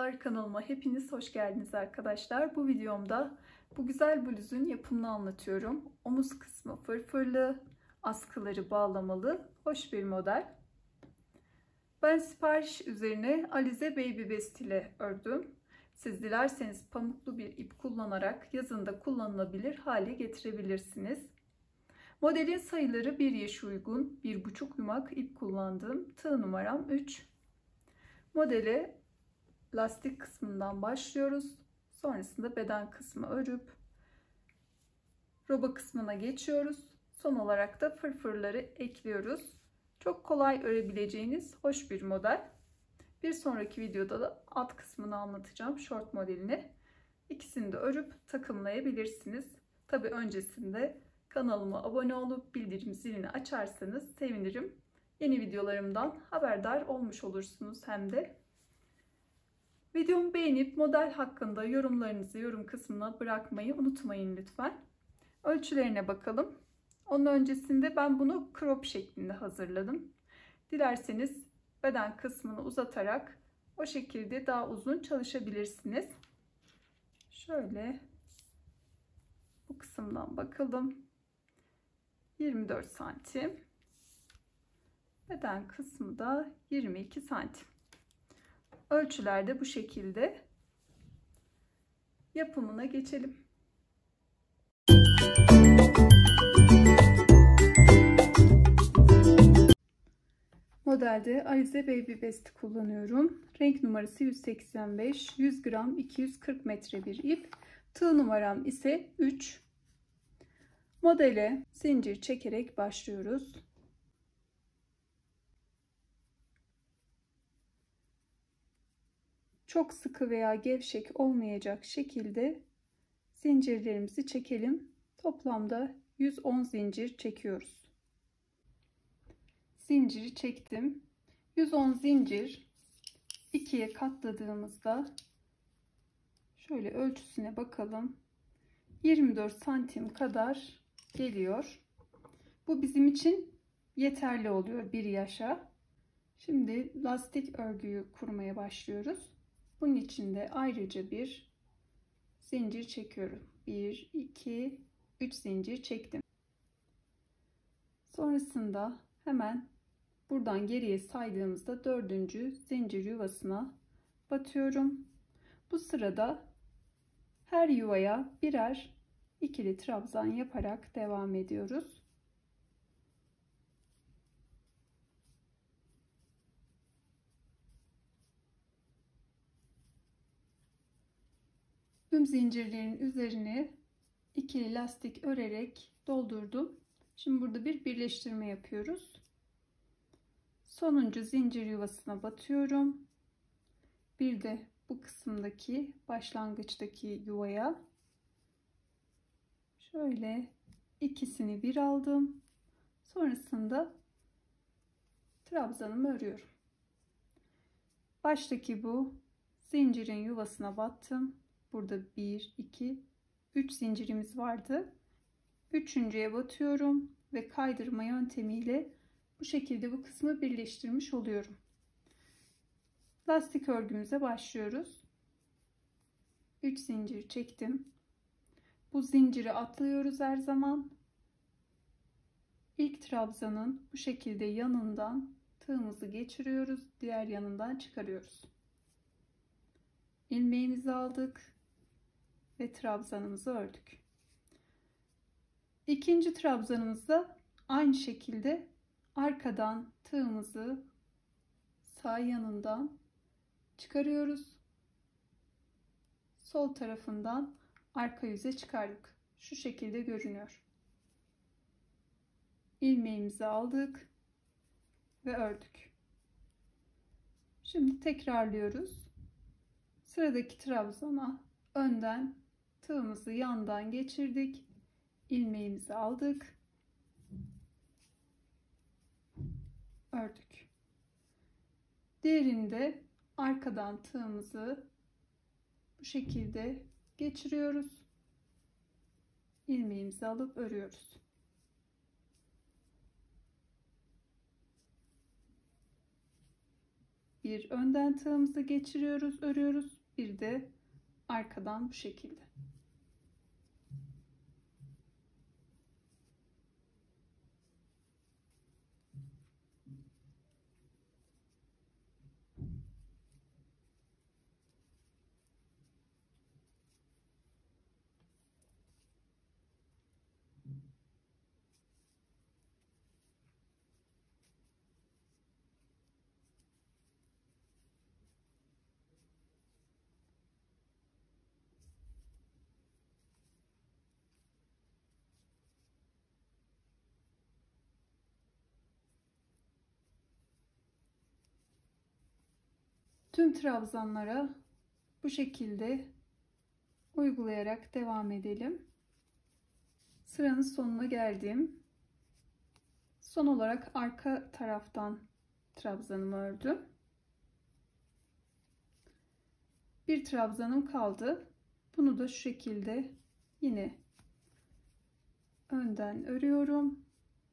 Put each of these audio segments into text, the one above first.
Merhabalar, kanalıma hepiniz hoş geldiniz arkadaşlar. Bu videomda bu güzel bluzun yapımını anlatıyorum. Omuz kısmı fırfırlı, askıları bağlamalı, hoş bir model. Ben sipariş üzerine Alize Baby Best ile ördüm. Siz dilerseniz pamuklu bir ip kullanarak yazında kullanılabilir hale getirebilirsiniz. Modelin sayıları 1 yaş uygun, 1,5 yumak ip kullandım. Tığ numaram 3. Modele lastik kısmından başlıyoruz. Sonrasında beden kısmı örüp roba kısmına geçiyoruz. Son olarak da fırfırları ekliyoruz. Çok kolay örebileceğiniz hoş bir model. Bir sonraki videoda da alt kısmını anlatacağım, short modelini. İkisini de örüp takımlayabilirsiniz. Tabi öncesinde kanalıma abone olup bildirim zilini açarsanız sevinirim. Yeni videolarımdan haberdar olmuş olursunuz hem de. Videomu beğenip model hakkında yorumlarınızı yorum kısmına bırakmayı unutmayın lütfen. Ölçülerine bakalım. Onun öncesinde ben bunu crop şeklinde hazırladım. Dilerseniz beden kısmını uzatarak o şekilde daha uzun çalışabilirsiniz. Şöyle bu kısımdan bakalım. 24 santim. Beden kısmı da 22 santim. Ölçüler de bu şekilde. Yapımına geçelim. Modelde Alize Baby Best kullanıyorum. Renk numarası 185, 100 gram 240 metre bir ip. Tığ numaram ise 3. Modele zincir çekerek başlıyoruz. Çok sıkı veya gevşek olmayacak şekilde zincirlerimizi çekelim. Toplamda 110 zincir çekiyoruz. Zinciri çektim. 110 zincir ikiye katladığımızda şöyle ölçüsüne bakalım. 24 santim kadar geliyor. Bu bizim için yeterli oluyor bir yaşa. Şimdi lastik örgüyü kurmaya başlıyoruz. Bunun için de ayrıca bir zincir çekiyorum. 1, 2, 3 zincir çektim. Sonrasında hemen buradan geriye saydığımızda 4. zincir yuvasına batıyorum. Bu sırada her yuvaya birer ikili trabzan yaparak devam ediyoruz. Tüm zincirlerin üzerine ikili lastik örerek doldurdum. Şimdi burada bir birleştirme yapıyoruz. Sonuncu zincir yuvasına batıyorum. Bir de bu kısımdaki başlangıçtaki yuvaya şöyle ikisini bir aldım. Sonrasında trabzanımı örüyorum. Baştaki bu zincirin yuvasına battım. Burada 1, 2, 3 zincirimiz vardı. Üçüncüye batıyorum ve kaydırma yöntemiyle bu şekilde bu kısmı birleştirmiş oluyorum. Lastik örgümüze başlıyoruz. 3 zincir çektim. Bu zinciri atlıyoruz her zaman. İlk trabzanın bu şekilde yanından tığımızı geçiriyoruz. Diğer yanından çıkarıyoruz. İlmeğimizi aldık ve trabzanımızı ördük. İkinci trabzanımızda aynı şekilde arkadan tığımızı sağ yanından çıkarıyoruz. Sol tarafından arka yüze çıkardık. Şu şekilde görünüyor. İlmeğimizi aldık ve ördük. Şimdi tekrarlıyoruz. Sıradaki trabzana önden tığımızı yandan geçirdik. İlmeğimizi aldık. Ördük. Diğerinde arkadan tığımızı bu şekilde geçiriyoruz. İlmeğimizi alıp örüyoruz. bir önden tığımızı geçiriyoruz, örüyoruz. Bir de arkadan bu şekilde. Tüm trabzanlara bu şekilde uygulayarak devam edelim. Sıranın sonuna geldim. Son olarak arka taraftan trabzanımı ördüm. Bir trabzanım kaldı. Bunu da şu şekilde yine önden örüyorum.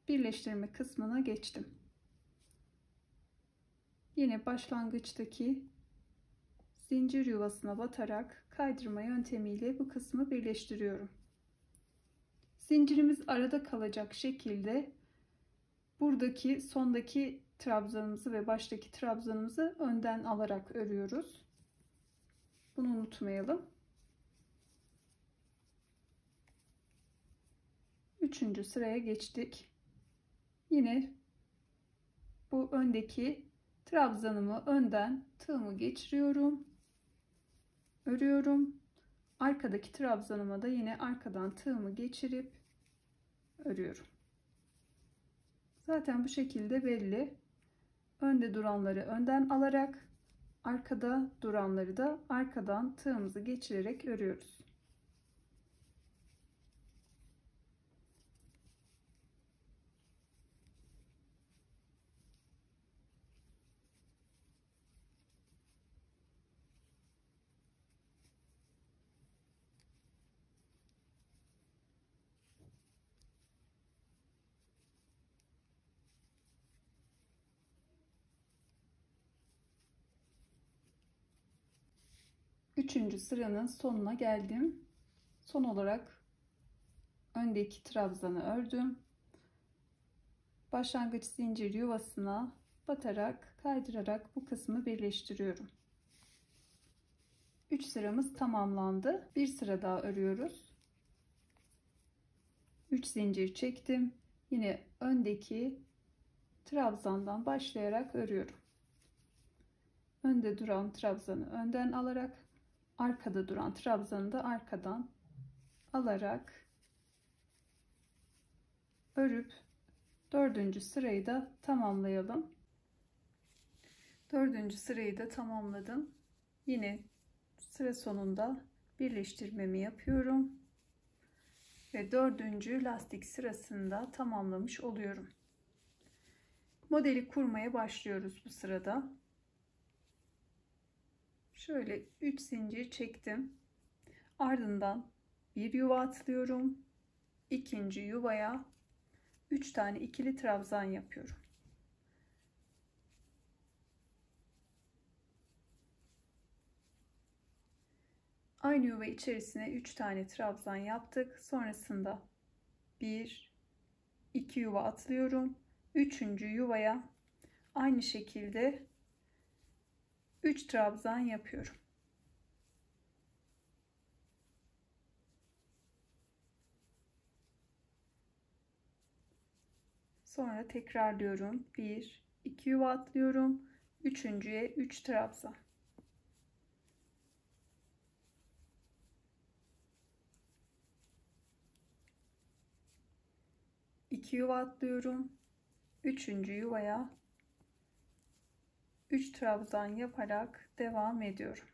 Birleştirme kısmına geçtim. Yine başlangıçtaki zincir yuvasına batarak kaydırma yöntemiyle bu kısmı birleştiriyorum. Zincirimiz arada kalacak şekilde buradaki sondaki trabzanımızı ve baştaki trabzanımızı önden alarak örüyoruz. Bunu unutmayalım. Üçüncü sıraya geçtik. Yine bu öndeki trabzanımı önden tığımı geçiriyorum. Örüyorum. Arkadaki trabzanıma da yine arkadan tığımı geçirip örüyorum. Zaten bu şekilde belli. Önde duranları önden alarak, arkada duranları da arkadan tığımızı geçirerek örüyoruz. Üçüncü sıranın sonuna geldim. Son olarak öndeki trabzanı ördüm. Başlangıç zincir yuvasına batarak, kaydırarak bu kısmı birleştiriyorum. 3 sıramız tamamlandı. Bir sıra daha örüyoruz. 3 zincir çektim. Yine öndeki trabzandan başlayarak örüyorum. Önde duran trabzanı önden alarak, arkada duran trabzanı da arkadan alarak örüp dördüncü sırayı da tamamlayalım. Dördüncü sırayı da tamamladım. Yine sıra sonunda birleştirmemi yapıyorum ve dördüncü lastik sırasında tamamlamış oluyorum. Modeli kurmaya başlıyoruz bu sırada. Şöyle 3 zincir çektim. Ardından bir yuva atlıyorum. İkinci yuvaya 3 tane ikili trabzan yapıyorum. Aynı yuva içerisine 3 tane trabzan yaptık. Sonrasında 1 2 yuva atlıyorum. Üçüncü yuvaya aynı şekilde 3 trabzan yapıyorum. Sonra tekrarlıyorum. 1 2 yuva atlıyorum. Üçüncüye 3 trabzan. İki yuva atlıyorum. Üçüncü yuvaya 3 trabzan yaparak devam ediyorum.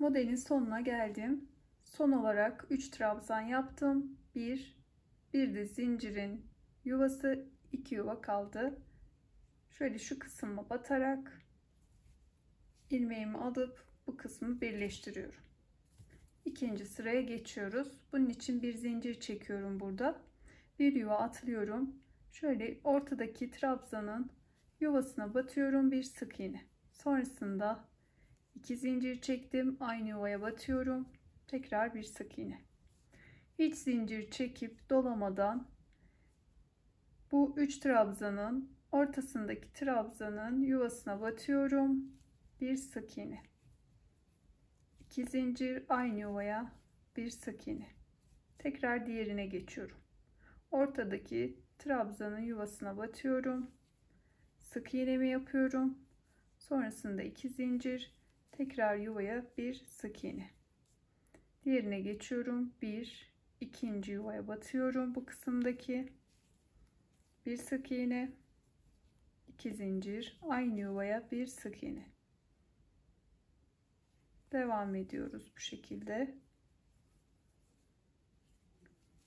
Modelin sonuna geldim. Son olarak 3 trabzan yaptım. Bir de zincirin yuvası, 2 yuva kaldı. Şöyle şu kısma batarak ilmeğimi alıp bu kısmı birleştiriyorum. İkinci sıraya geçiyoruz. Bunun için bir zincir çekiyorum burada. Bir yuva atlıyorum. Şöyle ortadaki trabzanın yuvasına batıyorum, bir sık iğne. Sonrasında 2 zincir çektim, aynı yuvaya batıyorum. Tekrar bir sık iğne. Hiç zincir çekip dolamadan bu 3 trabzanın ortasındaki trabzanın yuvasına batıyorum. Bir sık iğne. 2 zincir, aynı yuvaya bir sık iğne. Tekrar diğerine geçiyorum. Ortadaki trabzanın yuvasına batıyorum. Sık iğnemi yapıyorum. Sonrasında 2 zincir, tekrar yuvaya bir sık iğne. Diğerine geçiyorum. İkinci yuvaya batıyorum bu kısımdaki. Bir sık iğne, 2 zincir, aynı yuvaya bir sık iğne. Devam ediyoruz bu şekilde.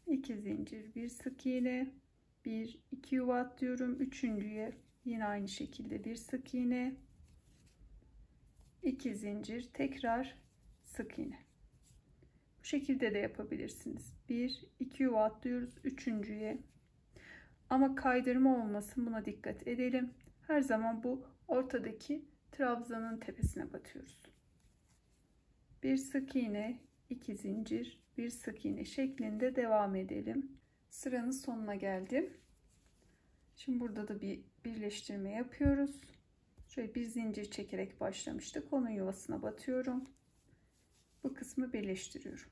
2 zincir, bir sık iğne, 2 yuva atlıyorum. Üçüncüye yine aynı şekilde bir sık iğne, 2 zincir, tekrar sık iğne. Bu şekilde de yapabilirsiniz. 2 yuva atlıyoruz üçüncüye. Ama kaydırma olmasın, buna dikkat edelim. Her zaman bu ortadaki trabzanın tepesine batıyoruz. Bir sık iğne, 2 zincir, bir sık iğne şeklinde devam edelim. Sıranın sonuna geldim. Şimdi burada da bir birleştirme yapıyoruz. Şöyle bir zincir çekerek başlamıştık. Onun yuvasına batıyorum. Bu kısmı birleştiriyorum.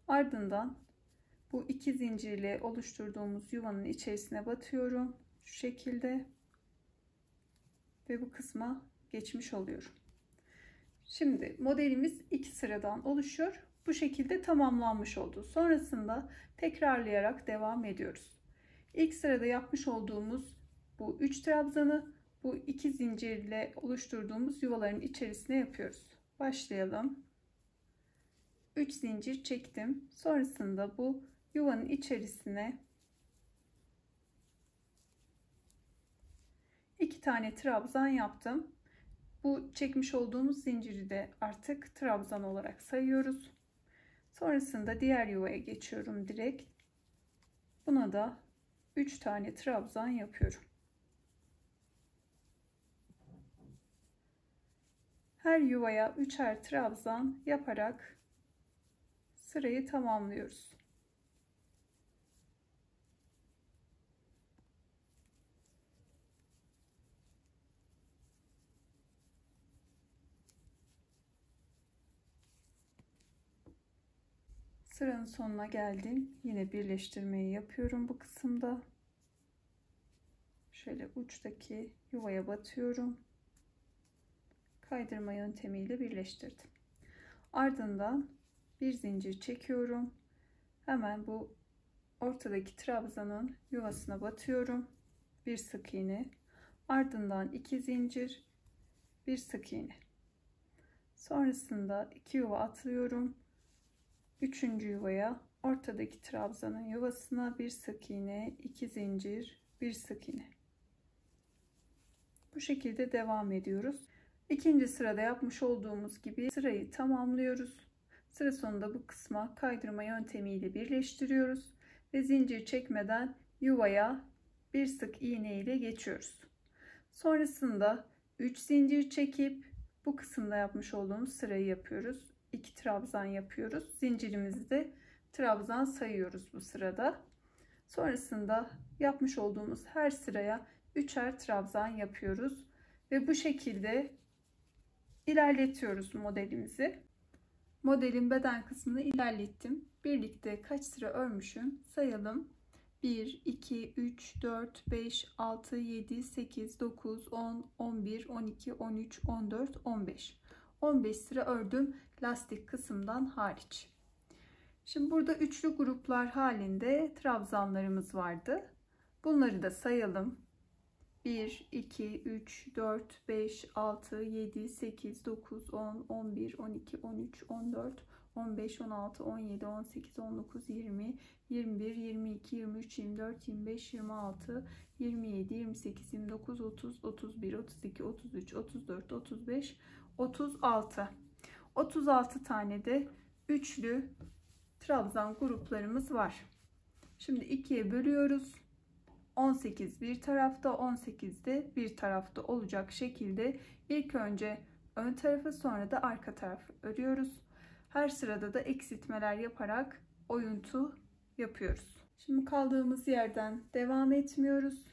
Ardından bu 2 zincirle oluşturduğumuz yuvanın içerisine batıyorum. Şu şekilde. Ve bu kısma geçmiş oluyorum. Şimdi modelimiz 2 sıradan oluşuyor. Bu şekilde tamamlanmış oldu. Sonrasında tekrarlayarak devam ediyoruz. İlk sırada yapmış olduğumuz bu 3 trabzanı bu 2 zincirle oluşturduğumuz yuvaların içerisine yapıyoruz. Başlayalım. 3 zincir çektim. Sonrasında bu yuvanın içerisine 2 tane trabzan yaptım. Bu çekmiş olduğumuz zinciri de artık trabzan olarak sayıyoruz. Sonrasında diğer yuvaya geçiyorum direkt. Buna da 3 tane trabzan yapıyorum. Her yuvaya 3'er trabzan yaparak sırayı tamamlıyoruz. Sıranın sonuna geldim. Yine birleştirmeyi yapıyorum bu kısımda. Şöyle uçtaki yuvaya batıyorum. Kaydırma yöntemiyle birleştirdim. Ardından bir zincir çekiyorum. Hemen bu ortadaki trabzanın yuvasına batıyorum. Bir sık iğne. Ardından 2 zincir, bir sık iğne. Sonrasında 2 yuva atlıyorum. Üçüncü yuvaya ortadaki trabzanın yuvasına bir sık iğne, 2 zincir, bir sık iğne. Bu şekilde devam ediyoruz. İkinci sırada yapmış olduğumuz gibi sırayı tamamlıyoruz. Sıra sonunda bu kısma kaydırma yöntemiyle birleştiriyoruz ve zincir çekmeden yuvaya bir sık iğne ile geçiyoruz. Sonrasında 3 zincir çekip bu kısımda yapmış olduğumuz sırayı yapıyoruz. 2 trabzan yapıyoruz. Zincirimizi de trabzan sayıyoruz bu sırada. Sonrasında yapmış olduğumuz her sıraya 3'er trabzan yapıyoruz ve bu şekilde ilerletiyoruz modelimizi. Modelin beden kısmını ilerlettim. Birlikte kaç sıra örmüşüm sayalım. 1, 2, 3, 4, 5, 6, 7, 8, 9, 10, 11, 12, 13, 14, 15. 15 sıra ördüm lastik kısımdan hariç. Şimdi burada üçlü gruplar halinde trabzanlarımız vardı. Bunları da sayalım. 1, 2, 3, 4, 5, 6, 7, 8, 9, 10, 11, 12, 13, 14, 15, 16, 17, 18, 19, 20, 21, 22, 23, 24, 25, 26, 27, 28, 29, 30, 31, 32, 33, 34, 35, 36. 36 tane de üçlü trabzan gruplarımız var. Şimdi ikiye bölüyoruz. 18 bir tarafta, 18 de bir tarafta olacak şekilde ilk önce ön tarafı, sonra da arka tarafı örüyoruz. Her sırada da eksiltmeler yaparak oyuntu yapıyoruz. Şimdi kaldığımız yerden devam etmiyoruz.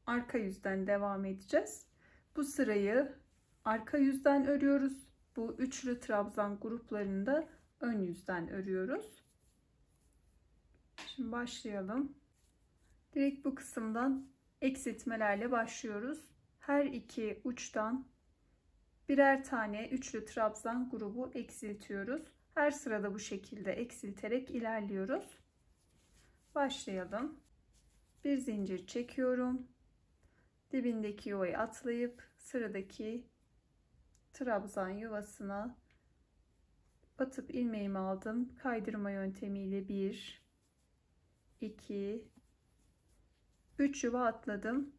Arka yüzden devam edeceğiz. Bu sırayı arka yüzden örüyoruz. Bu üçlü trabzan gruplarını da ön yüzden örüyoruz. Şimdi başlayalım. Direkt bu kısımdan eksiltmelerle başlıyoruz. Her iki uçtan birer tane üçlü trabzan grubu eksiltiyoruz. Her sırada bu şekilde eksilterek ilerliyoruz. Başlayalım. Bir zincir çekiyorum. Dibindeki yuvayı atlayıp sıradaki trabzan yuvasına batıp ilmeğimi aldım. Kaydırma yöntemiyle 1, 2, 3 yuva atladım.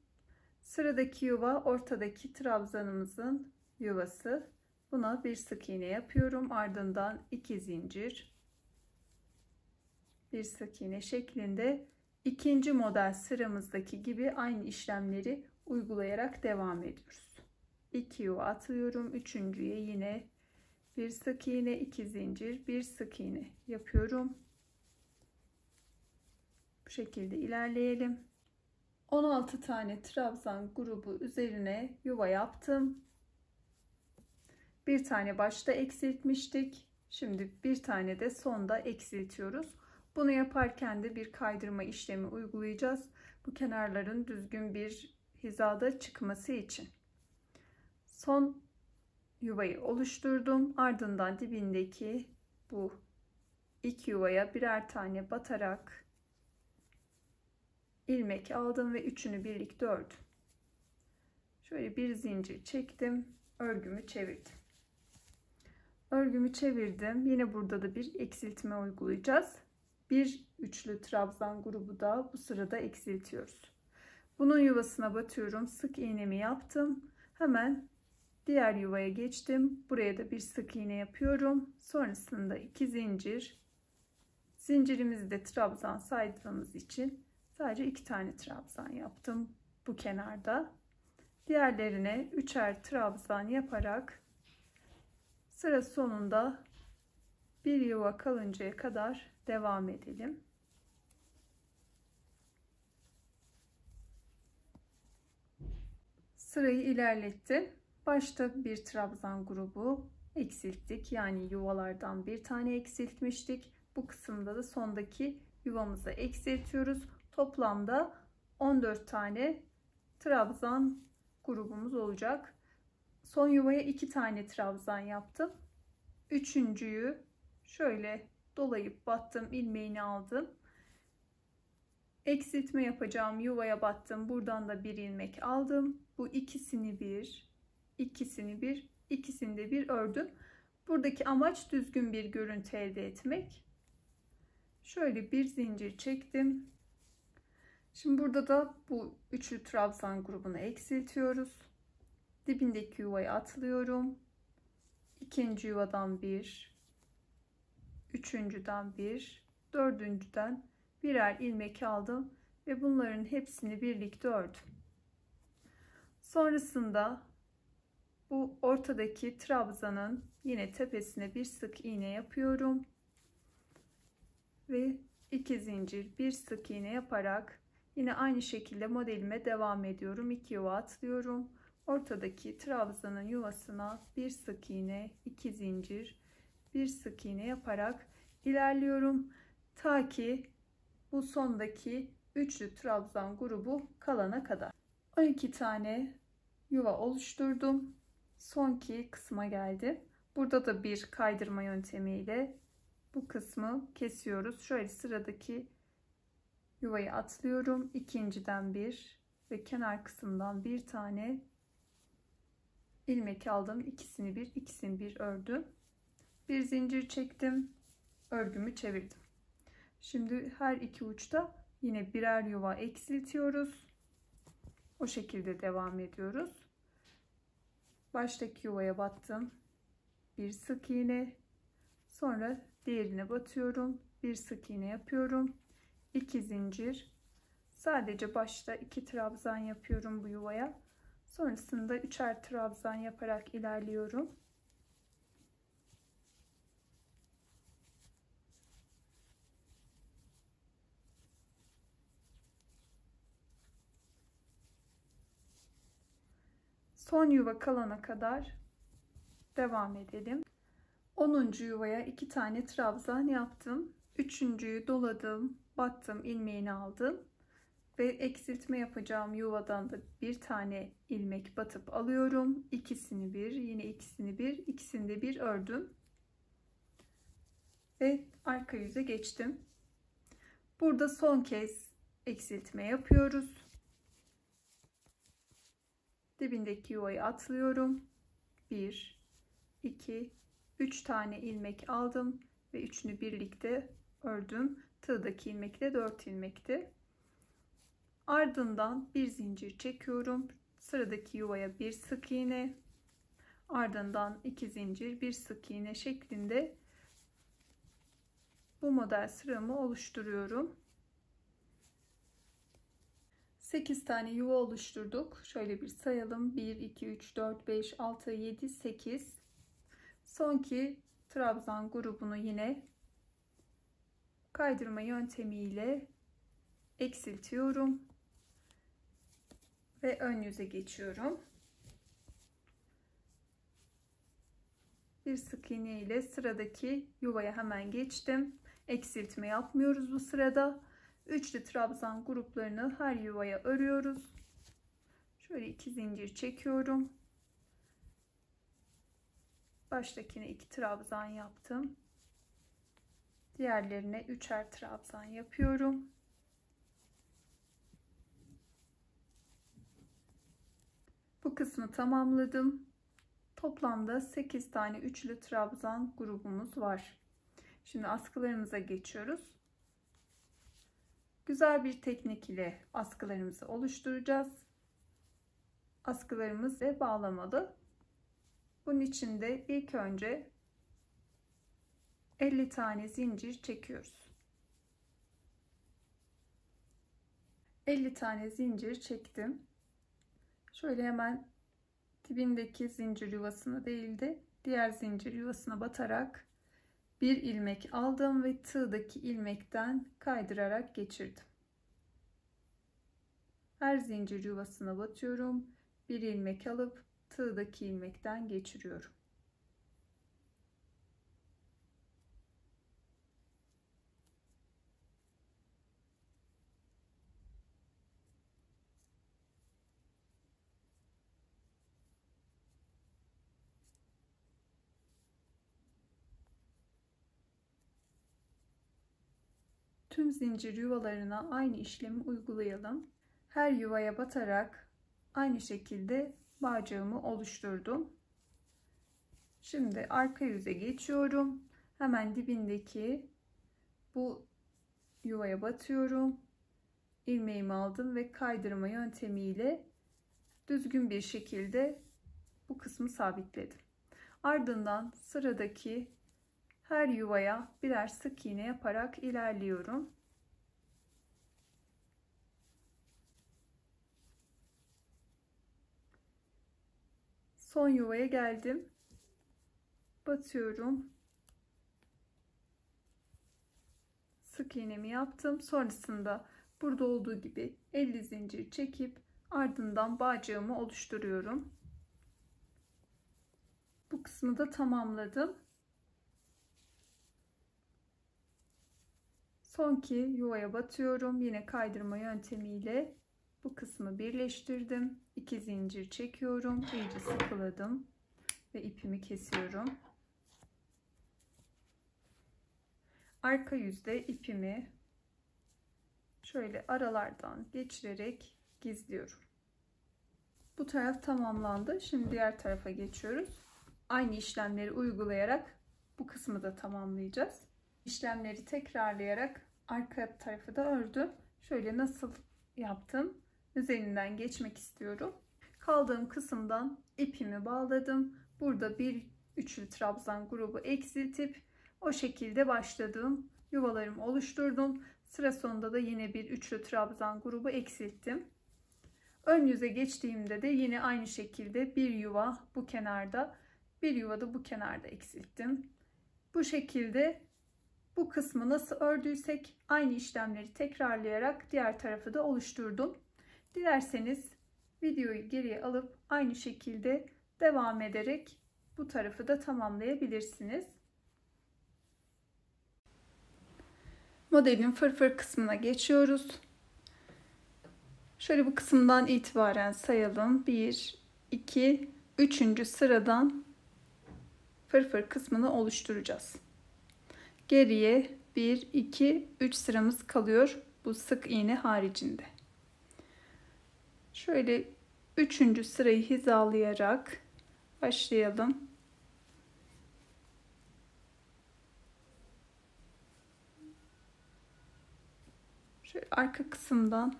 Sıradaki yuva ortadaki trabzanımızın yuvası. Buna bir sık iğne yapıyorum. Ardından 2 zincir, bir sık iğne şeklinde ikinci model sıramızdaki gibi aynı işlemleri uygulayarak devam ediyoruz. 2 yuva atlıyorum. Üçüncüye yine bir sık iğne, 2 zincir, bir sık iğne yapıyorum. Bu şekilde ilerleyelim. 16 tane trabzan grubu üzerine yuva yaptım. Bir tane başta eksiltmiştik. Şimdi bir tane de sonda eksiltiyoruz. Bunu yaparken de bir kaydırma işlemi uygulayacağız. Bu kenarların düzgün bir hizada çıkması için. Son yuvayı oluşturdum. Ardından dibindeki bu iki yuvaya birer tane batarak ilmek aldım ve üçünü birlikte ördüm. Şöyle bir zincir çektim, örgümü çevirdim. Örgümü çevirdim. Yine burada da bir eksiltme uygulayacağız. Bir üçlü trabzan grubu da bu sırada eksiltiyoruz. Bunun yuvasına batıyorum. Sık iğnemi yaptım. Hemen diğer yuvaya geçtim. Buraya da bir sık iğne yapıyorum. Sonrasında 2 zincir. Zincirimizi de trabzan saydığımız için sadece 2 tane trabzan yaptım bu kenarda. Diğerlerine 3'er trabzan yaparak sıra sonunda bir yuva kalıncaya kadar devam edelim. Sırayı ilerlettim. Başta bir trabzan grubu eksilttik. Yani yuvalardan bir tane eksiltmiştik. Bu kısımda da sondaki yuvamızı eksiltiyoruz. Toplamda 14 tane trabzan grubumuz olacak. Son yuvaya 2 tane trabzan yaptım. Üçüncüyü şöyle dolayıp battım, ilmeğini aldım. Eksiltme yapacağım yuvaya battım. Buradan da bir ilmek aldım. Bu ikisini bir, ikisini bir, ikisini de bir ördüm. Buradaki amaç düzgün bir görüntü elde etmek. Şöyle bir zincir çektim. Şimdi burada da bu üçlü trabzan grubunu eksiltiyoruz. Dibindeki yuvayı atlıyorum. İkinci yuvadan bir, üçüncüden bir, dördüncüden birer ilmek aldım ve bunların hepsini birlikte ördüm. Sonrasında bu ortadaki trabzanın yine tepesine bir sık iğne yapıyorum ve 2 zincir, bir sık iğne yaparak yine aynı şekilde modelime devam ediyorum. 2 yuva atlıyorum. Ortadaki trabzanın yuvasına bir sık iğne, 2 zincir, bir sık iğne yaparak ilerliyorum. Ta ki bu sondaki üçlü trabzan grubu kalana kadar. 12 tane yuva oluşturdum. Sonki kısma geldim. Burada da bir kaydırma yöntemiyle bu kısmı kesiyoruz. Şöyle sıradaki yuvayı atlıyorum. İkinciden bir ve kenar kısımdan bir tane ilmek aldım. İkisini bir, ikisini bir ördüm. Bir zincir çektim. örgümü çevirdim. Şimdi her iki uçta yine birer yuva eksiltiyoruz. O şekilde devam ediyoruz. Baştaki yuvaya battım. Bir sık iğne. Sonra diğerine batıyorum. Bir sık iğne yapıyorum. 2 zincir. Sadece başta 2 trabzan yapıyorum bu yuvaya. Sonrasında 3'er trabzan yaparak ilerliyorum. Son yuva kalana kadar devam edelim. 10. yuvaya 2 tane trabzan yaptım. 3.'yü doladım, battım, ilmeğini aldım ve eksiltme yapacağım yuvadan da bir tane ilmek batıp alıyorum. İkisini bir, yine ikisini bir, ikisini de bir ördüm ve arka yüze geçtim. Burada son kez eksiltme yapıyoruz. Dibindeki yuvayı atlıyorum. 1, 2, 3 tane ilmek aldım ve üçünü birlikte ördüm. Tığdaki ilmek de 4 ilmekti. Ardından bir zincir çekiyorum. Sıradaki yuvaya bir sık iğne, ardından 2 zincir, bir sık iğne şeklinde bu model sıramı oluşturuyorum. 8 tane yuva oluşturduk. Şöyle bir sayalım. 1, 2, 3, 4, 5, 6, 7, 8. Sonki trabzan grubunu yine kaydırma yöntemiyle eksiltiyorum ve ön yüze geçiyorum. Bir sık iğne ile sıradaki yuvaya hemen geçtim. Eksiltme yapmıyoruz bu sırada. Üçlü trabzan gruplarını her yuvaya örüyoruz. Şöyle 2 zincir çekiyorum. Baştakine 2 trabzan yaptım. Diğerlerine 3'er trabzan yapıyorum. Bu kısmı tamamladım. Toplamda 8 tane üçlü trabzan grubumuz var. Şimdi askılarımıza geçiyoruz. Güzel bir teknik ile askılarımızı oluşturacağız. Askılarımız ve bağlamalı. Bunun için de ilk önce 50 tane zincir çekiyoruz. 50 tane zincir çektim. Şöyle hemen dibindeki zincir yuvasına değil de diğer zincir yuvasına batarak bir ilmek aldım ve tığdaki ilmekten kaydırarak geçirdim. Her zincir yuvasına batıyorum. Bir ilmek alıp tığdaki ilmekten geçiriyorum. Tüm zincir yuvalarına aynı işlemi uygulayalım. Her yuvaya batarak aynı şekilde bağcığımı oluşturdum. Şimdi arka yüze geçiyorum. Hemen dibindeki bu yuvaya batıyorum. İlmeğimi aldım ve kaydırma yöntemiyle düzgün bir şekilde bu kısmı sabitledim. Ardından sıradaki her yuvaya birer sık iğne yaparak ilerliyorum. Son yuvaya geldim. Batıyorum. Sık iğnemi yaptım. Sonrasında burada olduğu gibi 50 zincir çekip ardından bağcığımı oluşturuyorum. Bu kısmı da tamamladım. Sonki yuvaya batıyorum. Yine kaydırma yöntemiyle bu kısmı birleştirdim. 2 zincir çekiyorum. İyice sıkıladım ve ipimi kesiyorum. Arka yüzde ipimi şöyle aralardan geçirerek gizliyorum. Bu taraf tamamlandı. Şimdi diğer tarafa geçiyoruz. Aynı işlemleri uygulayarak bu kısmı da tamamlayacağız. İşlemleri tekrarlayarak arka tarafı da ördüm. Şöyle nasıl yaptım üzerinden geçmek istiyorum. Kaldığım kısımdan ipimi bağladım. Burada bir üçlü trabzan grubu eksiltip o şekilde başladım. Yuvalarımı oluşturdum. Sıra sonunda da yine bir üçlü trabzan grubu eksilttim. Ön yüze geçtiğimde de yine aynı şekilde bir yuva bu kenarda, bir yuva da bu kenarda eksilttim. Bu şekilde bu kısmı nasıl ördüysek aynı işlemleri tekrarlayarak diğer tarafı da oluşturdum. Dilerseniz videoyu geriye alıp aynı şekilde devam ederek bu tarafı da tamamlayabilirsiniz. Modelin fırfır kısmına geçiyoruz. Şöyle bu kısımdan itibaren sayalım. 1, 2, 3. sıradan fırfır kısmını oluşturacağız. Geriye 1, 2, 3 sıramız kalıyor bu sık iğne haricinde. Şöyle 3. sırayı hizalayarak başlayalım. Şöyle arka kısımdan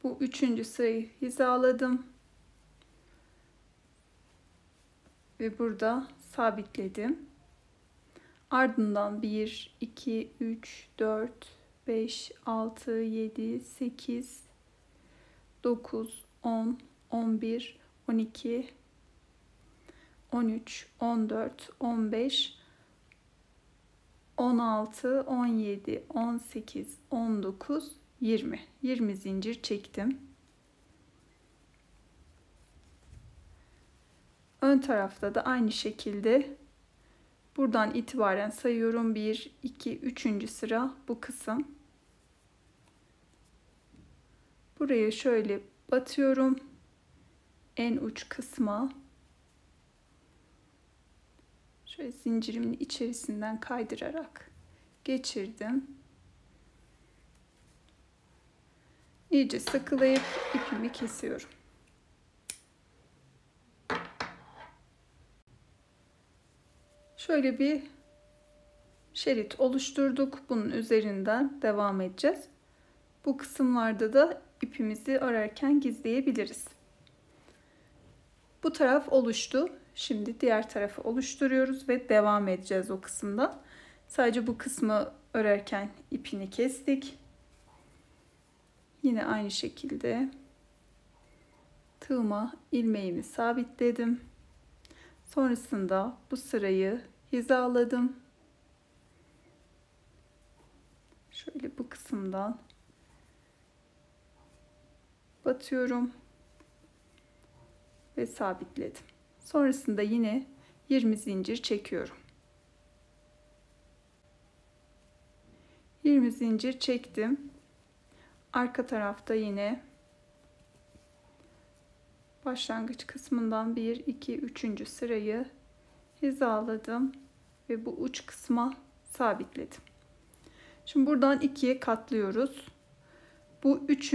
bu 3. sırayı hizaladım ve burada sabitledim. Ardından 1, 2, 3, 4, 5, 6, 7, 8, 9, 10, 11, 12, 13, 14, 15, 16, 17, 18, 19, 20. 20 zincir çektim. Ön tarafta da aynı şekilde buradan itibaren sayıyorum. 1, 2, 3. sıra bu kısım. Buraya şöyle batıyorum. En uç kısma. Şöyle zincirimin içerisinden kaydırarak geçirdim. İyice sıkılayıp ipimi kesiyorum. Şöyle bir şerit oluşturduk. Bunun üzerinden devam edeceğiz. Bu kısımlarda da ipimizi örerken gizleyebiliriz. Bu taraf oluştu. Şimdi diğer tarafı oluşturuyoruz ve devam edeceğiz o kısımda. Sadece bu kısmı örerken ipini kestik. Yine aynı şekilde tığıma ilmeğimi sabitledim. Sonrasında bu sırayı hizaladım. Şöyle bu kısımdan batıyorum ve sabitledim. Sonrasında yine 20 zincir çekiyorum. 20 zincir çektim. Arka tarafta yine başlangıç kısmından 1, 2, 3. sırayı hizaladım ve bu uç kısma sabitledim. Şimdi buradan 2'ye katlıyoruz. Bu 3.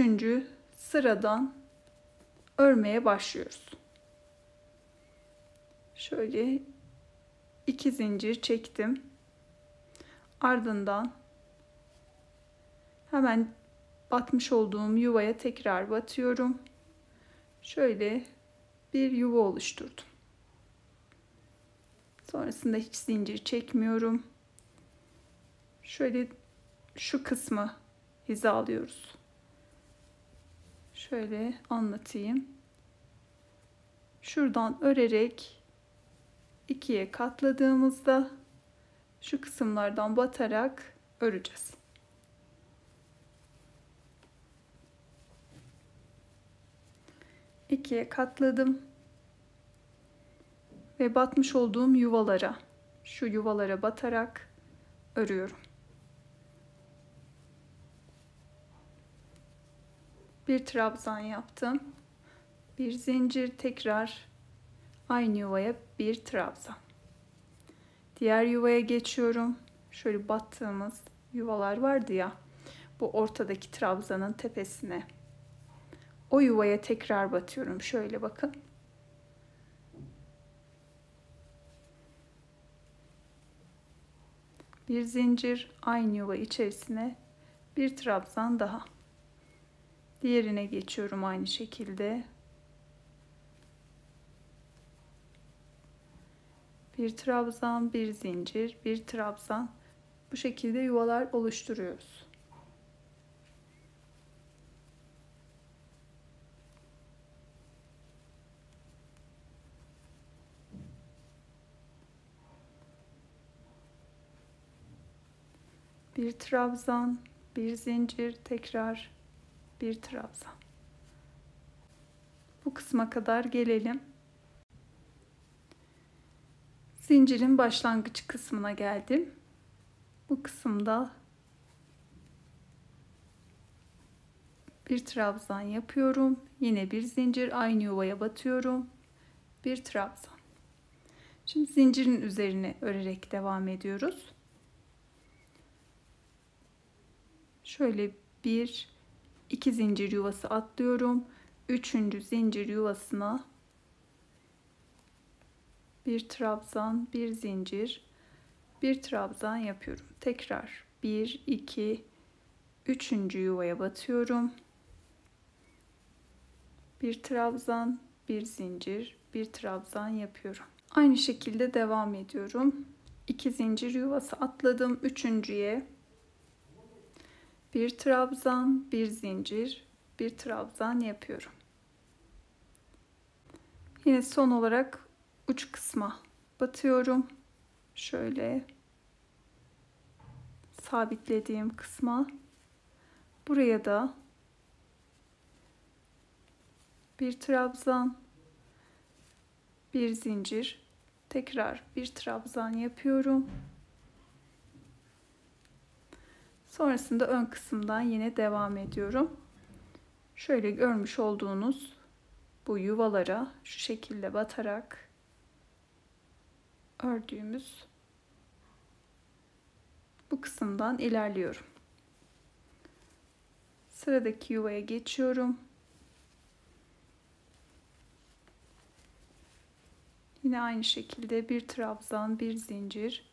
sıradan örmeye başlıyoruz. Şöyle 2 zincir çektim. Ardından hemen batmış olduğum yuvaya tekrar batıyorum. Şöyle bir yuva oluşturdum. Sonrasında hiç zincir çekmiyorum. Şöyle şu kısmı hizalıyoruz. Şöyle anlatayım. Şuradan örerek 2'ye katladığımızda şu kısımlardan batarak öreceğiz. İkiye katladım ve batmış olduğum yuvalara, şu yuvalara batarak örüyorum. Bir trabzan yaptım. Bir zincir, tekrar aynı yuvaya bir trabzan. Diğer yuvaya geçiyorum. Şöyle battığımız yuvalar vardı ya, bu ortadaki trabzanın tepesine. O yuvaya tekrar batıyorum. Şöyle bakın. bir zincir, aynı yuva içerisine bir trabzan daha. Diğerine geçiyorum aynı şekilde. Bir trabzan, bir zincir, bir trabzan. Bu şekilde yuvalar oluşturuyoruz. Bir trabzan, bir zincir, tekrar bir trabzan. Bu kısma kadar gelelim. Zincirin başlangıç kısmına geldim. Bu kısımda bir trabzan yapıyorum. Yine bir zincir, aynı yuvaya batıyorum. Bir trabzan. Şimdi zincirin üzerine örerek devam ediyoruz. Şöyle bir, iki zincir yuvası atlıyorum. Üçüncü zincir yuvasına bir trabzan, bir zincir, bir trabzan yapıyorum. Tekrar 1, 2, üçüncü yuvaya batıyorum. Bir trabzan, bir zincir, bir trabzan yapıyorum. Aynı şekilde devam ediyorum. 2 zincir yuvası atladım. Üçüncüye bir trabzan, bir zincir, bir trabzan yapıyorum. Yine son olarak uç kısma batıyorum. Şöyle sabitlediğim kısma. Buraya da bir trabzan, bir zincir, tekrar bir trabzan yapıyorum. Sonrasında ön kısımdan yine devam ediyorum. Şöyle görmüş olduğunuz bu yuvalara şu şekilde batarak ördüğümüz bu kısımdan ilerliyorum. Sıradaki yuvaya geçiyorum. Yine aynı şekilde bir trabzan, bir zincir.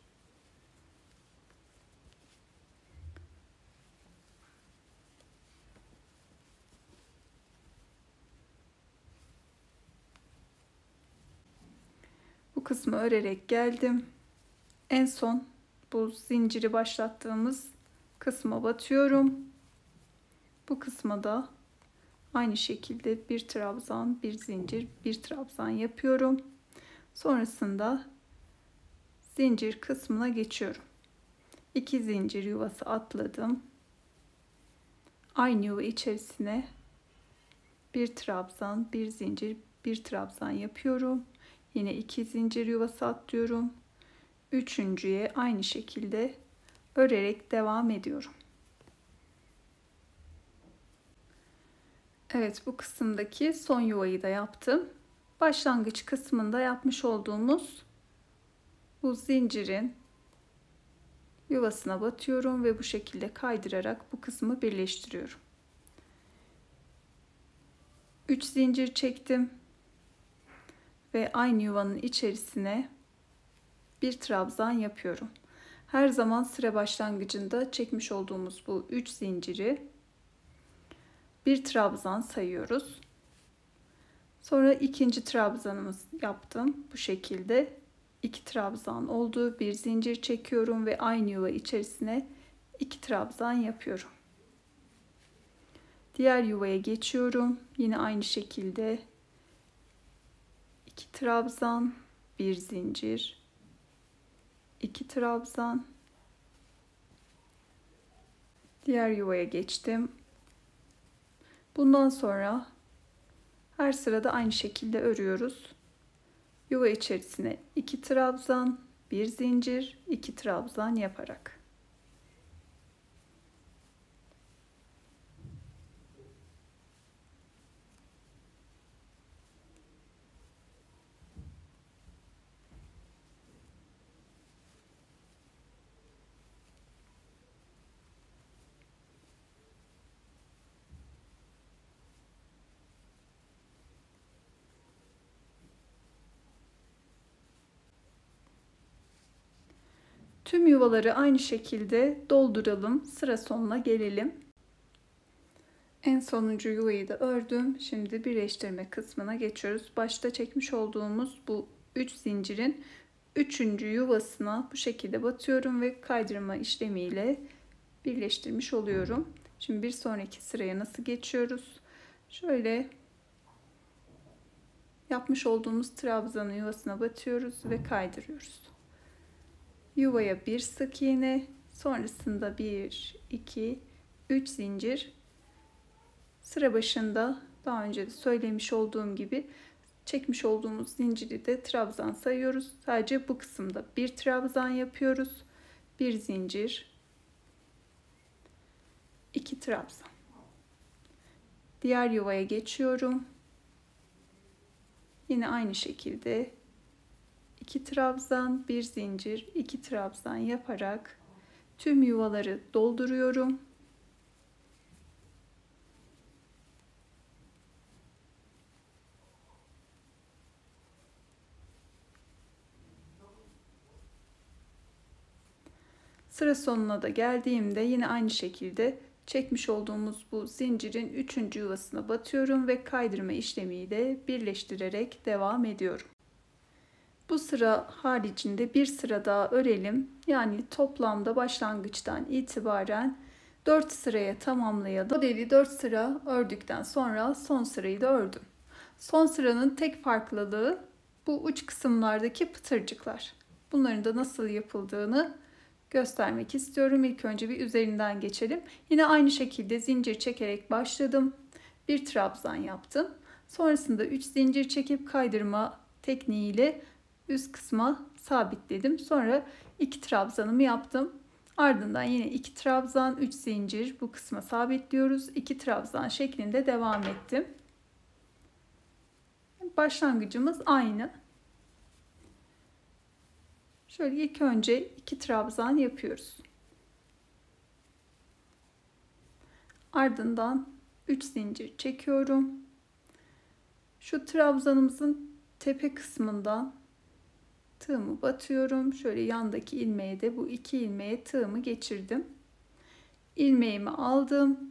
Bu kısmı örerek geldim. En son bu zinciri başlattığımız kısma batıyorum. Bu kısma da aynı şekilde bir trabzan, bir zincir, bir trabzan yapıyorum. Sonrasında zincir kısmına geçiyorum. 2 zincir yuvası atladım. Aynı yuva içerisine bir trabzan, bir zincir, bir trabzan yapıyorum. Yine 2 zincir yuvası atlıyorum. Üçüncüye aynı şekilde örerek devam ediyorum. Evet, bu kısımdaki son yuvayı da yaptım. Başlangıç kısmında yapmış olduğumuz bu zincirin yuvasına batıyorum ve bu şekilde kaydırarak bu kısmı birleştiriyorum. 3 zincir çektim ve aynı yuvanın içerisine bir trabzan yapıyorum. Her zaman sıra başlangıcında çekmiş olduğumuz bu 3 zinciri bir trabzan sayıyoruz. Sonra ikinci trabzanımız yaptım. Bu şekilde 2 trabzan oldu. Bir zincir çekiyorum ve aynı yuva içerisine 2 trabzan yapıyorum. Diğer yuvaya geçiyorum. Yine aynı şekilde 2 trabzan, bir zincir, 2 trabzan. Diğer yuvaya geçtim. Bundan sonra her sırada aynı şekilde örüyoruz. Yuva içerisine 2 trabzan, bir zincir, 2 trabzan yaparak. Tüm yuvaları aynı şekilde dolduralım. Sıra sonuna gelelim. En sonuncu yuvayı da ördüm. Şimdi birleştirme kısmına geçiyoruz. Başta çekmiş olduğumuz bu 3 zincirin 3. yuvasına bu şekilde batıyorum ve kaydırma işlemiyle birleştirmiş oluyorum. Şimdi bir sonraki sıraya nasıl geçiyoruz? Şöyle yapmış olduğumuz trabzanın yuvasına batıyoruz ve kaydırıyoruz. Yuvaya bir sık iğne, sonrasında 1, 2, 3 zincir. Sıra başında daha önce de söylemiş olduğum gibi çekmiş olduğumuz zinciri de trabzan sayıyoruz. Sadece bu kısımda bir trabzan yapıyoruz. Bir zincir, 2 trabzan. Diğer yuvaya geçiyorum. Yine aynı şekilde 2 trabzan, bir zincir, 2 trabzan yaparak tüm yuvaları dolduruyorum. Sıra sonuna da geldiğimde yine aynı şekilde çekmiş olduğumuz bu zincirin 3. yuvasına batıyorum ve kaydırma işlemiyle birleştirerek devam ediyorum. Bu sıra haricinde bir sıra daha örelim. Yani toplamda başlangıçtan itibaren 4 sıraya tamamlayalım. Modeli 4 sıra ördükten sonra son sırayı da ördüm. Son sıranın tek farklılığı bu uç kısımlardaki pıtırcıklar. Bunların da nasıl yapıldığını göstermek istiyorum. İlk önce bir üzerinden geçelim. Yine aynı şekilde zincir çekerek başladım. Bir trabzan yaptım. Sonrasında 3 zincir çekip kaydırma tekniğiyle üst kısma sabitledim. Sonra 2 trabzanımı yaptım. Ardından yine 2 trabzan, 3 zincir bu kısma sabitliyoruz. 2 trabzan şeklinde devam ettim. Başlangıcımız aynı. Şöyle ilk önce 2 trabzan yapıyoruz. Ardından 3 zincir çekiyorum. Şu trabzanımızın tepe kısmından tığımı batıyorum. Şöyle yandaki ilmeğe de bu 2 ilmeğe tığımı geçirdim. İlmeğimi aldım.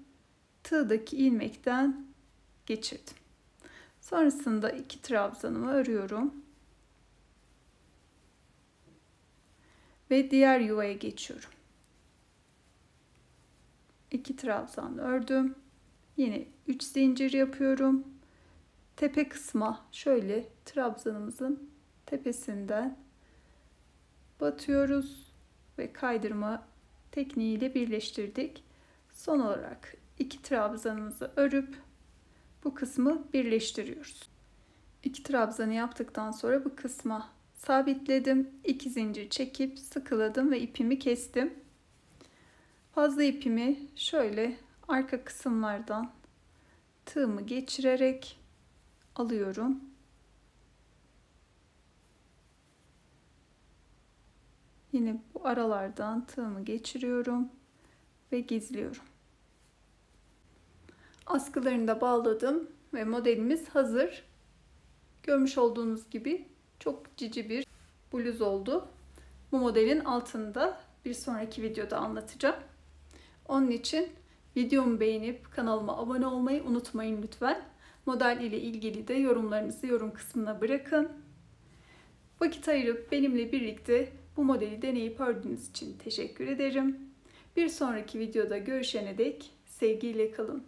Tığdaki ilmekten geçirdim. Sonrasında 2 trabzanımı örüyorum. Ve diğer yuvaya geçiyorum. 2 trabzan ördüm. Yine 3 zincir yapıyorum. Tepe kısma şöyle trabzanımızın tepesinden batıyoruz ve kaydırma tekniğiyle birleştirdik. Son olarak 2 trabzanımızı örüp bu kısmı birleştiriyoruz. 2 trabzanı yaptıktan sonra bu kısma sabitledim. 2 zincir çekip sıkıladım ve ipimi kestim. Fazla ipimi şöyle arka kısımlardan tığımı geçirerek alıyorum. Yine bu aralardan tığımı geçiriyorum ve gizliyorum. Askılarını da bağladım ve modelimiz hazır. Görmüş olduğunuz gibi çok cici bir bluz oldu. Bu modelin altında bir sonraki videoda anlatacağım. Onun için videomu beğenip kanalıma abone olmayı unutmayın lütfen. Model ile ilgili de yorumlarınızı yorum kısmına bırakın. Vakit ayırıp benimle birlikte bu modeli deneyip ördüğünüz için teşekkür ederim. Bir sonraki videoda görüşene dek sevgiyle kalın.